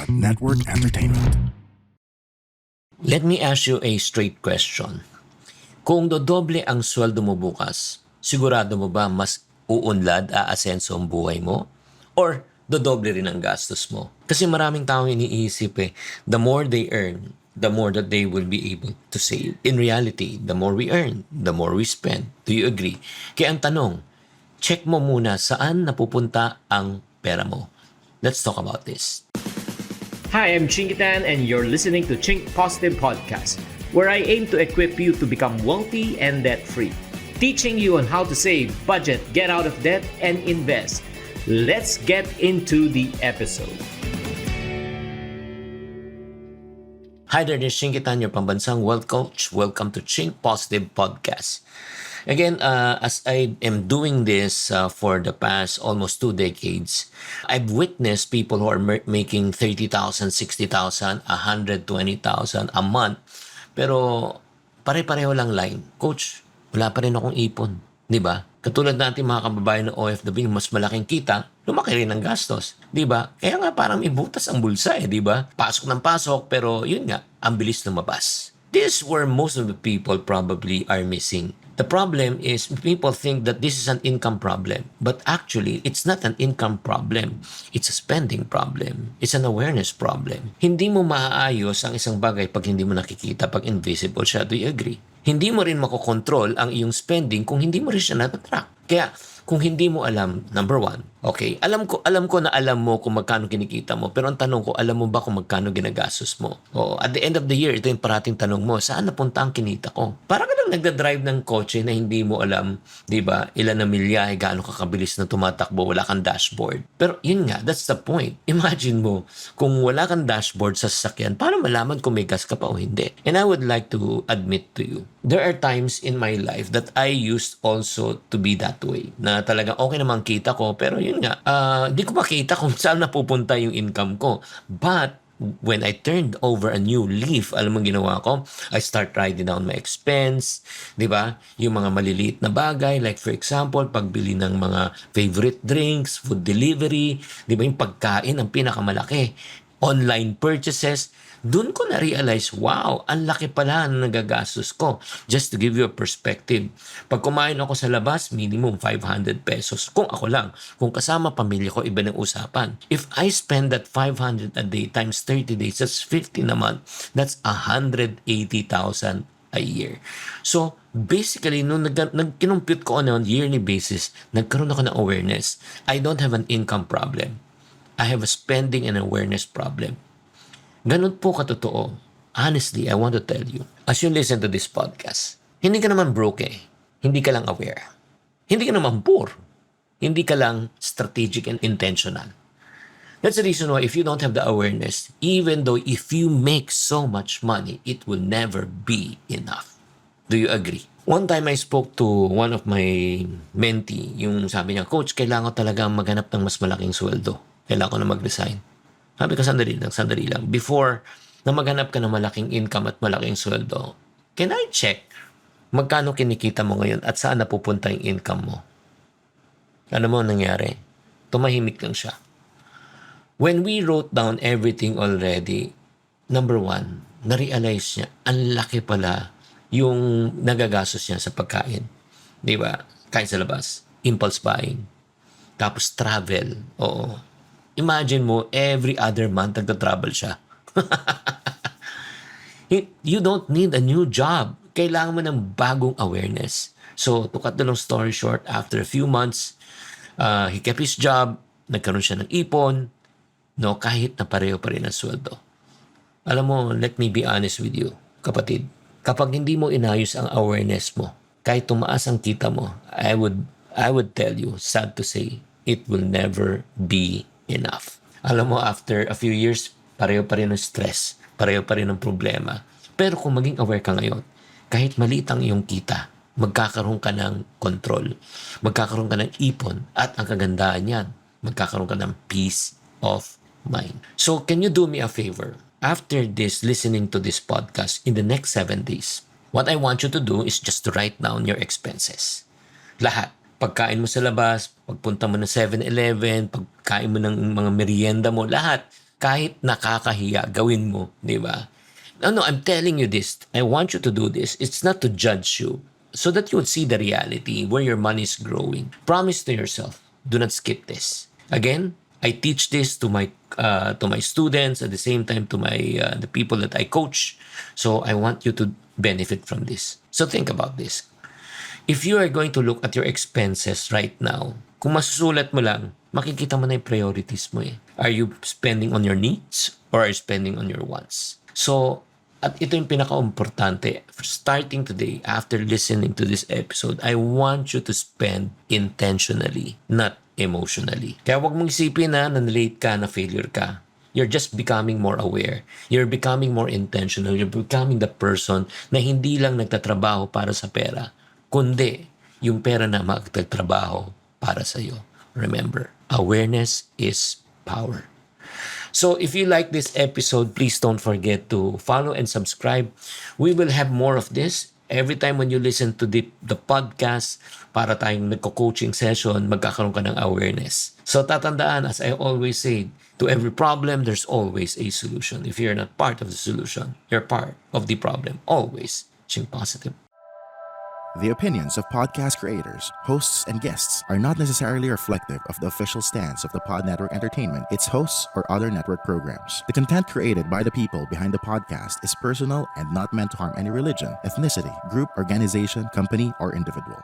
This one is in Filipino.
Network Entertainment. Let me ask you a straight question. Kung dodoble ang sweldo mo bukas, sigurado mo ba mas uunlad, aasenso ang buhay mo? Or dodoble rin ang gastos mo? Kasi maraming taong iniisip the more they earn, the more that they will be able to save. In reality, the more we earn, the more we spend. Do you agree? Kaya ang tanong, check mo muna saan napupunta ang pera mo. Let's talk about this. Hi, I'm Chingitan and you're listening to Chink Positive Podcast, where I aim to equip you to become wealthy and debt-free, teaching you on how to save, budget, get out of debt, and invest. Let's get into the episode. Hi there, this is Chingitan, your pambansang wealth coach. Welcome to Chink Positive Podcast. Again, as I am doing this for the past almost 2 decades, I've witnessed people who are making 30,000, 60,000, 120,000 a month. Pero pare-pareho lang line. Coach, wala pa rin akong ipon. Diba? Katulad natin mga kababayan ng OFW, mas malaking kita, lumaki rin ang gastos. Diba? Kaya nga parang may butas ang bulsa diba? Pasok ng pasok, pero yun nga, ang bilis lumabas. This is where most of the people probably are missing. The problem is people think that this is an income problem. But actually, it's not an income problem. It's a spending problem. It's an awareness problem. Hindi mo maaayos ang isang bagay pag hindi mo nakikita, pag invisible siya. Do you agree? Hindi mo rin makokontrol ang iyong spending kung hindi mo rin siya natatrack. Kaya, kung hindi mo alam, number one, okay, alam ko na alam mo kung magkano kinikita mo, pero ang tanong ko, alam mo ba kung magkano ginagastos mo? O, at the end of the year, ito yung parating tanong mo, saan napunta ang kinita ko? Para ka lang nagdadrive ng kotse na hindi mo alam, di ba, ilan na milyahe, gaano kakabilis na tumatakbo, wala kang dashboard. Pero yun nga, that's the point. Imagine mo, kung wala kang dashboard sa sasakyan, paano malaman kung may gas ka pa o hindi? And I would like to admit to you, there are times in my life that I used also to be that way, na talagang okay naman kita ko, pero yun nga, di ko makita kung saan napupunta yung income ko. But when I turned over a new leaf, alam mo ginawa ko? I start writing down my expense, di ba? Yung mga maliliit na bagay, like for example, pagbili ng mga favorite drinks, food delivery, di ba? Yung pagkain ang pinakamalaki. Online purchases, doon ko na-realize, wow, ang laki pala na nagagastos ko. Just to give you a perspective, pag kumain ako sa labas, minimum 500 pesos. Kung ako lang. Kung kasama pamilya ko, iba ng usapan. If I spend that 500 a day times 30 days, that's 50 naman. That's 180,000 a year. So, basically, nung kinumpute ko on a yearly basis, nagkaroon ako ng awareness. I don't have an income problem. I have a spending and awareness problem. Ganun po katotoo. Honestly, I want to tell you, as you listen to this podcast, hindi ka naman broke Hindi ka lang aware. Hindi ka naman poor. Hindi ka lang strategic and intentional. That's the reason why if you don't have the awareness, even though if you make so much money, it will never be enough. Do you agree? One time I spoke to one of my mentee, yung sabi niya, Coach, kailangan ko talaga maghanap ng mas malaking sweldo. Kailangan ko na mag-resign. Sabi ko, sandali lang. Before na maghanap ka ng malaking income at malaking sweldo, can I check magkano kinikita mo ngayon at saan napupunta yung income mo? Ano mo nangyari? Tumahimik lang siya. When we wrote down everything already, number one, na-realize niya, ang laki pala yung nagagastos niya sa pagkain. Di ba? Kain sa labas. Impulse buying. Tapos travel. Oo. Imagine mo, every other month nagta-travel siya. You don't need a new job. Kailangan mo ng bagong awareness. So, to cut the long story short, after a few months, he kept his job, nagkaroon siya ng ipon, no, kahit na pareho pa rin ang sweldo. Alam mo, let me be honest with you, kapatid. Kapag hindi mo inayos ang awareness mo, kahit tumaas ang kita mo, I would tell you, sad to say, it will never be enough. Alam mo, after a few years, pareho pa rin ng stress, pareho pa rin ng problema. Pero kung maging aware ka ngayon, kahit maliit ang iyong kita, magkakaroon ka ng control, magkakaroon ka ng ipon, at ang kagandahan yan, magkakaroon ka ng peace of mind. So, can you do me a favor? After this, listening to this podcast, in the next 7 days, what I want you to do is just to write down your expenses. Lahat. Pagkain mo sa labas, pagpunta mo ng 7-Eleven, pagkain mo ng mga merienda mo, lahat. Kahit nakakahiya, gawin mo, di ba? No, I'm telling you this. I want you to do this. It's not to judge you, so that you would see the reality where your money is growing. Promise to yourself, do not skip this. Again, I teach this to my students, at the same time to my the people that I coach. So I want you to benefit from this. So think about this. If you are going to look at your expenses right now, kung masusulat mo lang, makikita mo na yung priorities mo eh. Are you spending on your needs or are you spending on your wants? So, at ito yung pinaka-importante. Starting today, after listening to this episode, I want you to spend intentionally, not emotionally. Kaya wag mong isipin na late ka, na failure ka. You're just becoming more aware. You're becoming more intentional. You're becoming the person na hindi lang nagtatrabaho para sa pera, kundi yung pera na magtatrabaho para sa iyo. Remember, awareness is power. So if you like this episode, please don't forget to follow and subscribe. We will have more of this. Every time when you listen to the podcast, para tayong nagko-coaching session, magkakaroon ka ng awareness. So tatandaan, as I always say, to every problem, there's always a solution. If you're not part of the solution, you're part of the problem. Always think positive. The opinions of podcast creators, hosts, and guests are not necessarily reflective of the official stance of the Pod Network Entertainment, its hosts, or other network programs. The content created by the people behind the podcast is personal and not meant to harm any religion, ethnicity, group, organization, company, or individual.